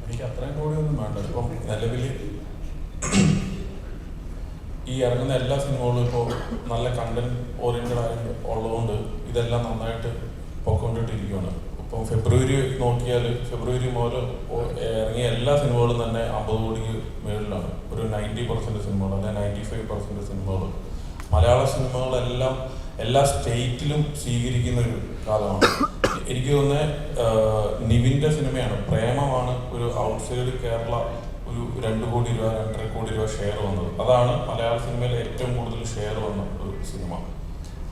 എനിക്ക് അത്രയും കൂടിയൊന്നും വേണ്ട. ഇപ്പം നിലവിൽ ഈ ഇറങ്ങുന്ന എല്ലാ സിനിമകളും ഇപ്പോൾ നല്ല കണ്ടന്റ് ഓറിയന്റഡ് ആയിട്ട് ഉള്ളതുകൊണ്ട് ഇതെല്ലാം നന്നായിട്ട് പൊക്കൊണ്ടിട്ടിരിക്കുകയാണ്. ഇപ്പം ഫെബ്രുവരി നോക്കിയാൽ ഫെബ്രുവരി മുതൽ ഇറങ്ങിയ എല്ലാ സിനിമകളും തന്നെ 50 കോടിക്ക് മുകളിലാണ്. ഒരു 90% സിനിമകൾ അല്ലെങ്കിൽ 95% സിനിമകൾ. മലയാള സിനിമകളെല്ലാം എല്ലാ സ്റ്റേറ്റിലും സ്വീകരിക്കുന്ന ഒരു കാലമാണ്. എനിക്ക് തോന്നുന്നത് നിവിൻ്റെ സിനിമയാണ് പ്രേമമാണ് ഒരു ഔട്ട്സൈഡ് കേരള ഒരു 2 കോടി രൂപ 2.5 കോടി രൂപ ഷെയർ വന്നത്. അതാണ് മലയാള സിനിമയിൽ ഏറ്റവും കൂടുതൽ ഷെയർ വന്ന ഒരു സിനിമ.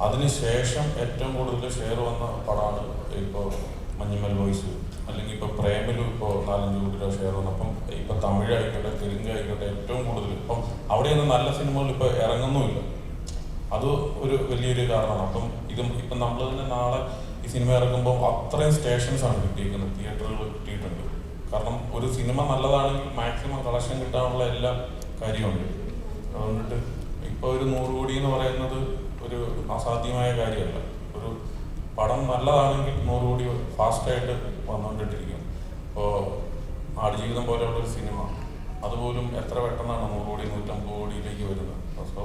അതിനുശേഷം ഏറ്റവും കൂടുതൽ ഷെയർ വന്ന പടമാണ് ഇപ്പോൾ മഞ്ഞുമൽ ബോയ്സ്, അല്ലെങ്കിൽ ഇപ്പോൾ പ്രേമലും ഇപ്പോൾ 4-5 കോടി രൂപ ഷെയർ വന്നു. അപ്പം ഇപ്പോൾ തമിഴ് ആയിക്കോട്ടെ തെലുങ്ക് ആയിക്കോട്ടെ ഏറ്റവും കൂടുതൽ ഇപ്പം അവിടെയൊന്നും നല്ല സിനിമകൾ ഇപ്പോൾ ഇറങ്ങുന്നുമില്ല. അത് ഒരു വലിയൊരു കാരണമാണ്. അപ്പം ഇപ്പം നമ്മൾ തന്നെ നാളെ ഈ സിനിമ ഇറങ്ങുമ്പോൾ അത്രയും സ്റ്റേഷൻസാണ് കിട്ടിയിരിക്കുന്നത്, തിയേറ്ററുകൾ കിട്ടിയിട്ടുണ്ട്. കാരണം ഒരു സിനിമ നല്ലതാണെങ്കിൽ മാക്സിമം കളക്ഷൻ കിട്ടാനുള്ള എല്ലാ കാര്യമുണ്ട്. അതുകൊണ്ടിട്ട് ഇപ്പോൾ ഒരു 100 കോടി എന്ന് പറയുന്നത് ഒരു അസാധ്യമായ കാര്യമല്ല. ഒരു പടം നല്ലതാണെങ്കിൽ 100 കോടി ഫാസ്റ്റായിട്ട് വന്നുകൊണ്ടിട്ടിരിക്കും. ഇപ്പോൾ ആടുജീവിതം പോലെയുള്ളൊരു സിനിമ അതുപോലും എത്ര പെട്ടെന്നാണ് 100 കോടി 150 കോടിയിലേക്ക് വരുന്നത്. സോ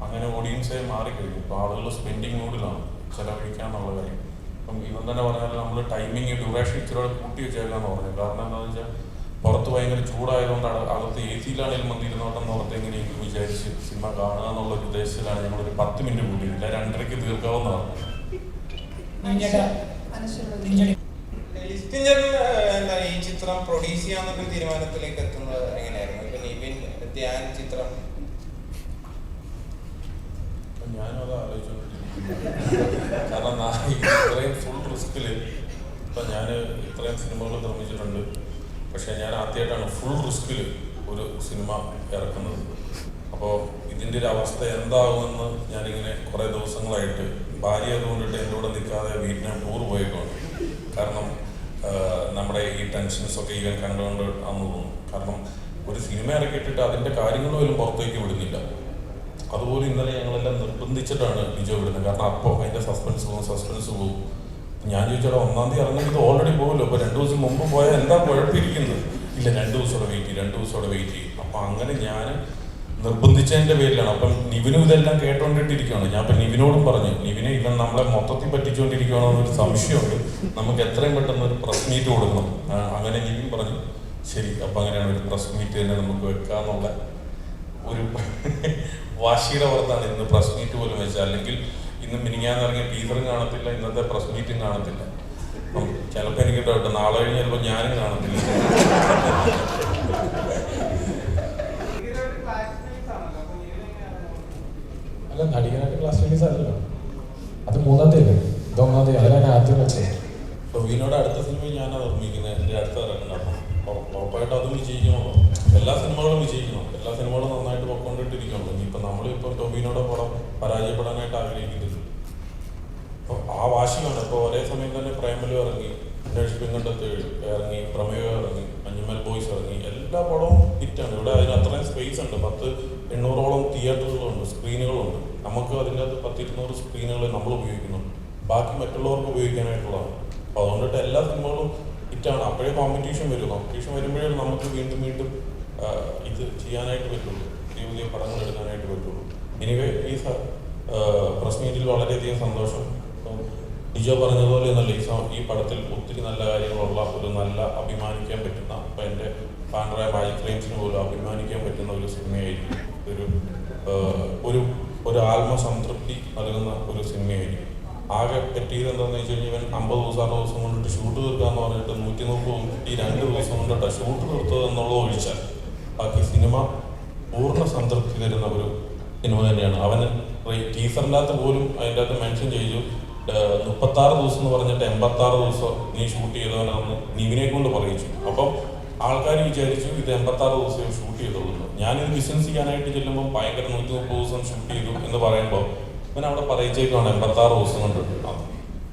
അങ്ങനെ ഓഡിയൻസെ മാറിക്കഴിഞ്ഞു. ഇപ്പോൾ ആളുകൾ സ്പെൻഡിങ് മൂഡിലാണ് ചിലവഴിക്കാന്നുള്ള കാര്യം. അപ്പം ഇവൻ തന്നെ പറഞ്ഞാൽ നമ്മൾ ടൈമിങ് ഡ്യൂറേഷൻ ഇച്ചിരി കൂട്ടി വെച്ചേക്കാന്ന് പറഞ്ഞു. കാരണം എന്താണെന്ന് വെച്ചാൽ പുറത്ത് ഭയങ്കര ചൂടായതുകൊണ്ടാണ് അകത്ത് AC യിലാണെങ്കിലും വന്നിരുന്നോട്ടെന്ന് ഓർത്ത് എങ്ങനെയെങ്കിലും വിചാരിച്ച് സിനിമ കാണുക എന്നുള്ള ഉദ്ദേശത്തിലാണ് ഞങ്ങളൊരു 10 മിനിറ്റ് കൂട്ടിയില്ല, 2:30-ക്ക് തീർക്കാവുന്നതാണ്. ഈ ചിത്രം പ്രൊഡ്യൂസ് ചെയ്യാന്നൊരു തീരുമാനത്തിലേക്ക് എത്തുന്നത് എങ്ങനെയായിരുന്നു? ഇപ്പൊ നിവിൻ ധ്യാൻ ചിത്രം ഞാനും അത് ആലോചിച്ചുകൊണ്ടിരിക്കുന്നു. കാരണം ഇത്രയും ഫുൾ റിസ്കിൽ ഇപ്പം ഞാൻ ഇത്രയും സിനിമകൾ നിർമ്മിച്ചിട്ടുണ്ട്. പക്ഷേ ഞാൻ ആദ്യമായിട്ടാണ് ഫുൾ റിസ്കിൽ ഒരു സിനിമ ഇറക്കുന്നത്. അപ്പോൾ ഇതിൻ്റെ ഒരു അവസ്ഥ എന്താകുമെന്ന് ഞാനിങ്ങനെ കുറേ ദിവസങ്ങളായിട്ട് ഭാര്യ അതുകൊണ്ടിട്ട് എൻ്റെ കൂടെ നിൽക്കാതെ വീട്ടിന് ടൂർ പോയേക്കാണ്. കാരണം നമ്മുടെ ഈ ടെൻഷൻസൊക്കെ ഇവൻ കണ്ടുകൊണ്ട് ആണെന്ന് തോന്നുന്നു. കാരണം ഒരു സിനിമ ഇറക്കിയിട്ടിട്ട് അതിൻ്റെ കാര്യങ്ങൾ പോലും പുറത്തേക്ക് വിടുന്നില്ല. അതുപോലെ ഇന്നലെ ഞങ്ങളെല്ലാം നിർബന്ധിച്ചിട്ടാണ് ലിജോ വിടുന്നത്. കാരണം അപ്പോൾ അതിൻ്റെ സസ്പെൻസ് പോകും. ഞാൻ ചോദിച്ചാൽ 1-ാം തീയതി ഇറങ്ങുന്നത് ഓൾറെഡി പോകുമല്ലോ, അപ്പോൾ 2 ദിവസം മുമ്പ് പോയാൽ എന്താ കുഴപ്പമിരിക്കുന്നത്? ഇല്ല, 2 ദിവസത്തോടെ വെയിറ്റ് ചെയ്യും. അപ്പം അങ്ങനെ ഞാൻ നിർബന്ധിച്ചതിൻ്റെ പേരിലാണ്. അപ്പം നിവിനും ഇതെല്ലാം കേട്ടോണ്ടിട്ടിരിക്കുകയാണ്. ഞാൻ അപ്പം നിവിനോടും പറഞ്ഞു, നിവിനെ ഇവൻ നമ്മളെ മൊത്തത്തിൽ പറ്റിച്ചുകൊണ്ടിരിക്കുകയാണെന്നൊരു സംശയമുണ്ട്, നമുക്ക് എത്രയും പെട്ടെന്ന് ഒരു പ്രസ് മീറ്റ് കൊടുക്കണം. അങ്ങനെ നിവിൻ പറഞ്ഞു ശരി, അപ്പം അങ്ങനെയാണ് ഒരു പ്രസ് മീറ്റ് തന്നെ നമുക്ക് വെക്കാന്നുള്ള ഒരു വാശിയുടെ പുറത്താണ് ഇന്ന് പ്രസ് മീറ്റ് പോലും വെച്ചത്. അല്ലെങ്കിൽ ഇന്ന് മിനിങ്ങാന്നിറങ്ങിയ ടീച്ചറും കാണത്തില്ല, ഇന്നത്തെ പ്രസ് മീറ്റും കാണത്തില്ല. അപ്പം ചിലപ്പോൾ എനിക്ക് ഡൗട്ട് നാളെ കഴിഞ്ഞ് ചിലപ്പോൾ ഞാനും കാണത്തില്ല. അല്ല, നടികനായിട്ട് ക്ലാസ് റിലീസ് അല്ലല്ലോ, അത് 3-ാം തീയതി, ഇത് 1-ാം തീയതി. അതിലാണ് ആദ്യം വെച്ചത്. ടൊവിനോയുടെ അടുത്ത സിനിമ ഞാനാണ് നിർമ്മിക്കുന്നത്, എൻ്റെ അടുത്ത ഇറങ്ങുന്നത്. അപ്പം ഉറപ്പായിട്ട് അതും വിജയിക്കണമല്ലോ. എല്ലാ സിനിമകളും വിജയിക്കണം, എല്ലാ സിനിമകളും നന്നായിട്ട് പൊക്കൊണ്ടിട്ടിരിക്കണല്ലോ. ഇനിയിപ്പോൾ നമ്മളിപ്പോൾ ടൊവിനോയുടെ പടം പരാജയപ്പെടാനായിട്ട് ആഗ്രഹിക്കുന്നില്ല. അപ്പോൾ ആ വാശിയാണ്. ഇപ്പോൾ ഒരേ സമയം തന്നെ പ്രേമലും ഇറങ്ങി, അന്വേഷിപ്പിങ്ങണ്ടത്ത് ഇറങ്ങി, പ്രമേയം ഇറങ്ങി, മഞ്ഞുമൽ ബോയ്സ് ഇറങ്ങി. എല്ലാ പടവും ഹിറ്റാണ്. ഇവിടെ അതിന് അത്രയും സ്പേസ് ഉണ്ട്. 100-800ഓളം തിയേറ്ററുകളുണ്ട്, സ്ക്രീനുകളുണ്ട്. നമുക്ക് അതിൻ്റെ അകത്ത് 10-200 സ്ക്രീനുകൾ നമ്മൾ ഉപയോഗിക്കുന്നുണ്ട്, ബാക്കി മറ്റുള്ളവർക്ക് ഉപയോഗിക്കാനായിട്ടുള്ളതാണ്. അപ്പോൾ അതുകൊണ്ടിട്ട് എല്ലാ സിനിമകളും ഹിറ്റാണ്. അപ്പോഴേ കോമ്പറ്റീഷൻ വരുമ്പോഴേ നമുക്ക് വീണ്ടും ഇത് ചെയ്യാനായിട്ട് പറ്റുള്ളൂ, പുതിയ പടങ്ങൾ എടുക്കാനായിട്ട് പറ്റുള്ളൂ. എനിവേ ഈ പ്രസ് മീറ്റിൽ വളരെയധികം സന്തോഷം. ലിജോ പറഞ്ഞതുപോലെ എന്നല്ല, ഈ പടത്തിൽ ഒത്തിരി നല്ല കാര്യങ്ങളുള്ള ഒരു നല്ല അഭിമാനിക്കാൻ പറ്റുന്ന, ഇപ്പം എൻ്റെ പാൻഡ്രായ മാജിക് ഫ്രെയിംസിന് പോലും അഭിമാനിക്കാൻ പറ്റുന്ന ഒരു സിനിമയായിരിക്കും. ഒരു ആത്മസംതൃപ്തി നൽകുന്ന ഒരു സിനിമയായിരിക്കും. ആകെ പറ്റിയത് എന്താണെന്ന് വെച്ച് കഴിഞ്ഞാൽ ഇവൻ 50 ദിവസം 60 ദിവസം കൊണ്ടിട്ട് ഷൂട്ട് തീർക്കാന്ന് പറഞ്ഞിട്ട് 132 ദിവസം കൊണ്ടിട്ടാണ് ഷൂട്ട് തീർത്തത് എന്നുള്ളത് ഒഴിച്ചാൽ ബാക്കി സിനിമ പൂർണ്ണ സംതൃപ്തി തരുന്ന ഒരു സിനിമ തന്നെയാണ്. അവന് ടീസറിൻ്റെ അകത്ത് പോലും അതിൻ്റെ അകത്ത് മെൻഷൻ ചെയ്തു 36 ദിവസം എന്ന് പറഞ്ഞിട്ട് 86 ദിവസം നീ ഷൂട്ട് ചെയ്തവനാണെന്ന് നിവിനെ കൊണ്ട് പറയിച്ചു. അപ്പം ആൾക്കാർ വിചാരിച്ചു ഇത് 86 ദിവസമേ ഷൂട്ട് ചെയ്തുള്ളൂ. ഞാനിത് ബിസിനസ് ചെയ്യാനായിട്ട് ചെല്ലുമ്പോൾ ഭയങ്കര 130 ദിവസം ഷൂട്ട് ചെയ്തു എന്ന് പറയുമ്പോൾ ഇവൻ അവിടെ പറയിച്ചേക്കാണ് 86 ദിവസം കൊണ്ട്.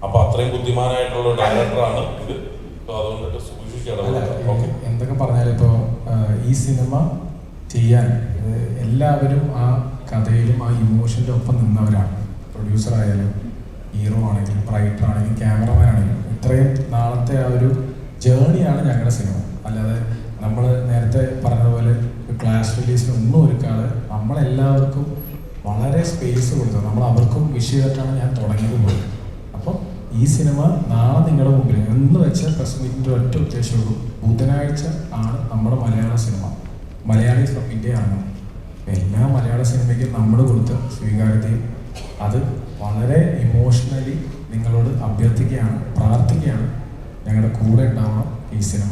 അപ്പൊ അത്രയും ബുദ്ധിമാനായിട്ടുള്ള ഡയറക്ടറാണ് ഇത്. അതുകൊണ്ടിട്ട് സൂക്ഷിക്കണം. എന്തൊക്കെ പറഞ്ഞാലും ഇപ്പോൾ ഈ സിനിമ ചെയ്യാൻ എല്ലാവരും ആ കഥയിലും ആ ഇമോഷൻ്റെ ഒപ്പം നിന്നവരാണ്. പ്രൊഡ്യൂസർ ആയാലും ഹീറോ ആണെങ്കിലും റൈറ്റർ ആണെങ്കിലും ക്യാമറമാൻ ആണെങ്കിലും ഇത്രയും നാളത്തെ ആ ഒരു ജേണിയാണ് ഞങ്ങളുടെ സിനിമ. അല്ലാതെ നമ്മൾ നേരത്തെ പറഞ്ഞതുപോലെ ക്ലാസ് റിലീസിനൊന്നും ഒരുക്കാതെ നമ്മളെല്ലാവർക്കും വളരെ സ്പേസ് കൊടുത്തത്, നമ്മൾ അവർക്കും വിഷ് ചെയ്തിട്ടാണ് ഞാൻ തുടങ്ങിയത് പോലും. അപ്പോൾ ഈ സിനിമ നാളെ നിങ്ങളുടെ മുമ്പിൽ എന്ന് വെച്ച പ്രസ് മീറ്റിൻ്റെ ഒറ്റ ഉദ്ദേശമുള്ളൂ, ബുധനാഴ്ച ആണ് നമ്മുടെ മലയാള സിനിമ, മലയാളി ഫ്രം ഇന്ത്യ ആണ്. എല്ലാ മലയാള സിനിമയ്ക്കും നമ്മൾ കൊടുത്ത സ്വീകാര്യതയും അത് വളരെ ഇമോഷണലി നിങ്ങളോട് അഭ്യർത്ഥിക്കുകയാണ്, പ്രാർത്ഥിക്കുകയാണ്. ഞങ്ങളുടെ കൂടെ ഉണ്ടാവണം, ഈ സിനിമ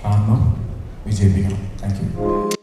കാണണം, വിജയിപ്പിക്കണം. Thank you.